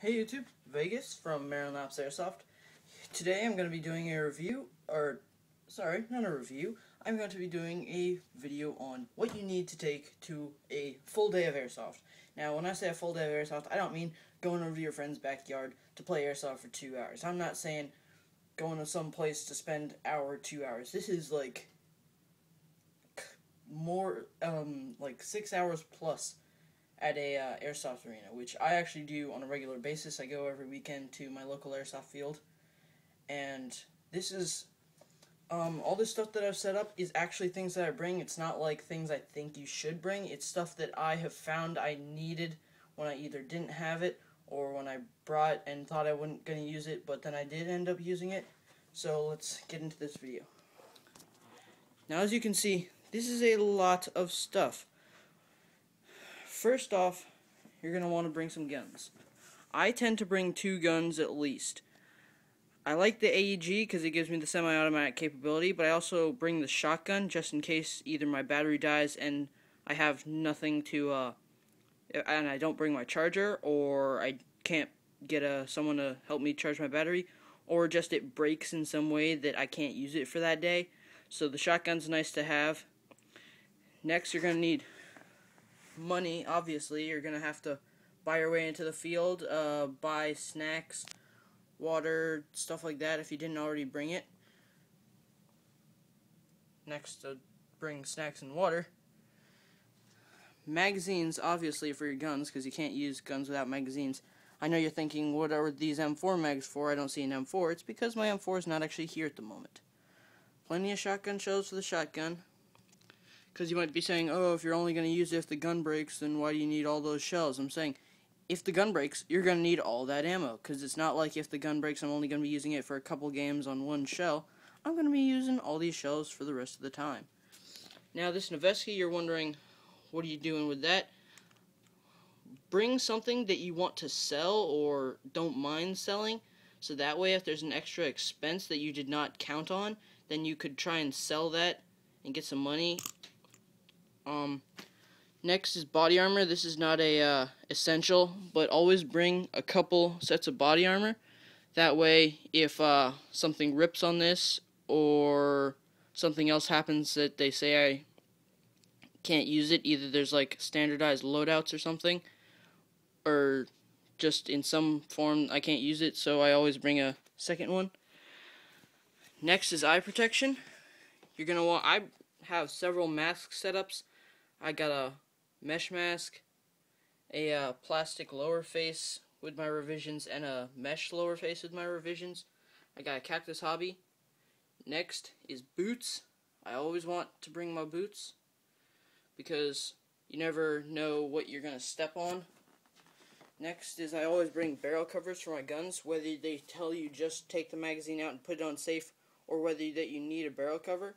Hey YouTube, Vegas from Maryland Airsoft. Today I'm going to be doing a review, not a review. I'm going to be doing a video on what you need to take to a full day of Airsoft. Now, when I say a full day of Airsoft, I don't mean going over to your friend's backyard to play Airsoft for 2 hours. I'm not saying going to some place to spend hour or 2 hours. This is like more, like 6 hours plus at a Airsoft arena, which I actually do on a regular basis. I go every weekend to my local Airsoft field, and this is, all this stuff that I've set up is actually things that I bring. It's not like things I think you should bring. It's stuff that I have found I needed when I either didn't have it, or when I brought and thought I wasn't going to use it, but then I did end up using it. So let's get into this video. Now, as you can see, this is a lot of stuff. First off, you're going to want to bring some guns. I tend to bring 2 guns at least. I like the AEG because it gives me the semi-automatic capability, but I also bring the shotgun just in case either my battery dies and I have nothing to, and I don't bring my charger, or I can't get someone to help me charge my battery, or just it breaks in some way that I can't use it for that day. So the shotgun's nice to have. Next, you're going to need money. Obviously, you're going to have to buy your way into the field, buy snacks, water, stuff like that if you didn't already bring it. Next, bring snacks and water. Magazines, obviously, for your guns, because you can't use guns without magazines. I know you're thinking, what are these M4 mags for? I don't see an M4. It's because my M4 is not actually here at the moment. Plenty of shotgun shells for the shotgun. Because you might be saying, oh, if you're only going to use it if the gun breaks, then why do you need all those shells? I'm saying, if the gun breaks, you're going to need all that ammo. Because it's not like if the gun breaks, I'm only going to be using it for a couple games on one shell. I'm going to be using all these shells for the rest of the time. Now, this Noveski, you're wondering, what are you doing with that? Bring something that you want to sell or don't mind selling. So that way, if there's an extra expense that you did not count on, then you could try and sell that and get some money. Next is body armor. This is not a essential, but always bring a couple sets of body armor. That way, if something rips on this or something else happens that they say I can't use it, either there's like standardized loadouts or something, or just in some form I can't use it, so I always bring a second one. Next is eye protection. You're gonna want. I have several mask setups. I got a mesh mask, a plastic lower face with my revisions, and a mesh lower face with my revisions. I got a cactus hobby. Next is boots. I always want to bring my boots because you never know what you're gonna step on. Next is I always bring barrel covers for my guns, whether they tell you just take the magazine out and put it on safe, or whether that you need a barrel cover.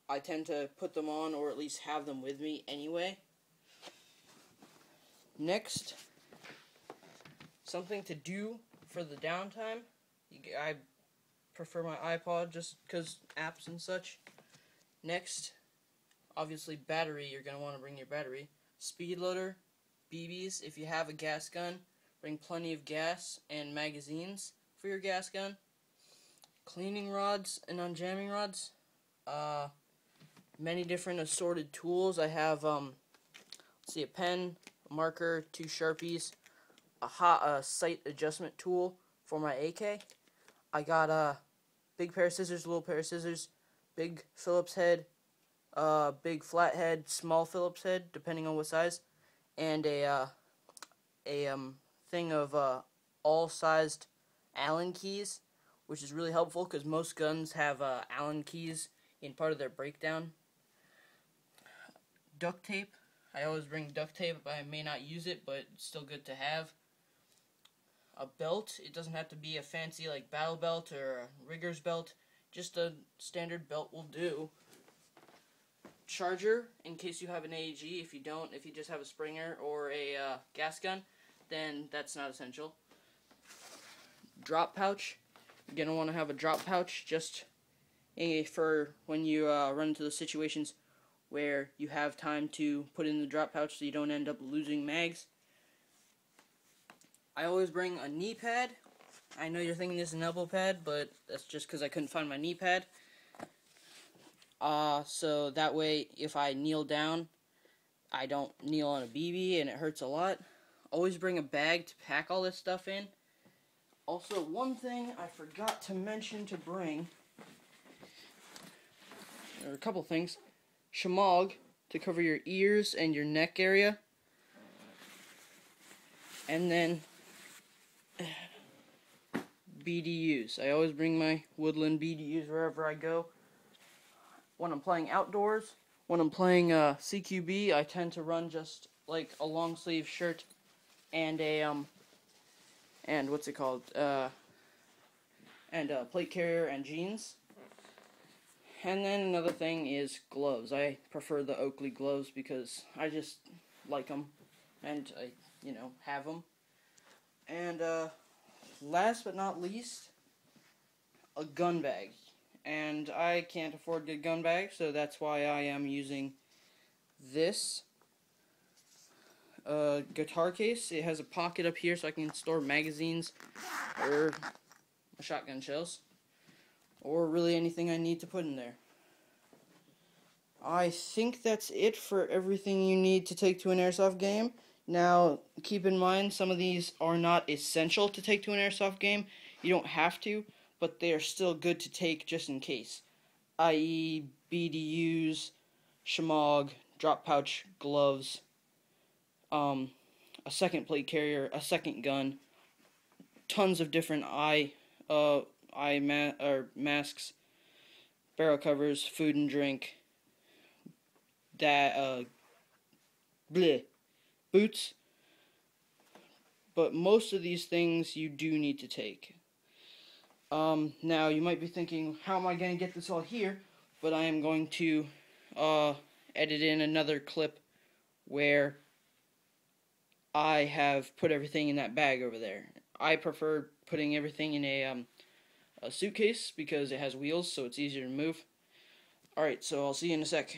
I tend to put them on, or at least have them with me anyway. Next, something to do for the downtime. I prefer my iPod just because apps and such. Next, obviously battery. You're going to want to bring your battery. Speed loader, BBs. If you have a gas gun, bring plenty of gas and magazines for your gas gun. Cleaning rods and unjamming rods. Many different assorted tools. I have, let's see, a pen, a marker, 2 Sharpies, a sight adjustment tool for my AK. I got a big pair of scissors, little pair of scissors, big Phillips head, big flat head, small Phillips head, depending on what size, and a thing of all-sized Allen keys, which is really helpful because most guns have Allen keys in part of their breakdown. Duct tape. I always bring duct tape. I may not use it, but it's still good to have. A belt. It doesn't have to be a fancy like battle belt or a rigger's belt. Just a standard belt will do. Charger, in case you have an AEG. If you don't, if you just have a Springer or a gas gun, then that's not essential. Drop pouch. You're going to want to have a drop pouch just for when you run into those situations where you have time to put in the drop pouch so you don't end up losing mags. I always bring a knee pad. I know you're thinking this is an elbow pad, but that's just because I couldn't find my knee pad. So that way, if I kneel down, I don't kneel on a BB and it hurts a lot. Always bring a bag to pack all this stuff in. Also, one thing I forgot to mention to bring, there are a couple things. Shmog to cover your ears and your neck area. And then BDUs. I always bring my woodland BDUs wherever I go. When I'm playing outdoors, when I'm playing CQB, I tend to run just like a long sleeve shirt and a and what's it called? And a plate carrier and jeans. And then another thing is gloves. I prefer the Oakley gloves because I just like them, and I, have them. And last but not least, a gun bag. And I can't afford a good gun bag, so that's why I am using this guitar case. It has a pocket up here so I can store magazines or shotgun shells, or really anything I need to put in there. I think that's it for everything you need to take to an airsoft game. Now, keep in mind, some of these are not essential to take to an airsoft game. You don't have to, but they are still good to take just in case. I.e. BDUs, shmog, drop pouch, gloves, a second plate carrier, a second gun, tons of different masks, barrel covers, food and drink, boots. But most of these things you do need to take. Now you might be thinking, how am I going to get this all here? But I am going to edit in another clip where I have put everything in that bag over there. I prefer putting everything in a suitcase because it has wheels, so it's easier to move. Alright, so I'll see you in a sec.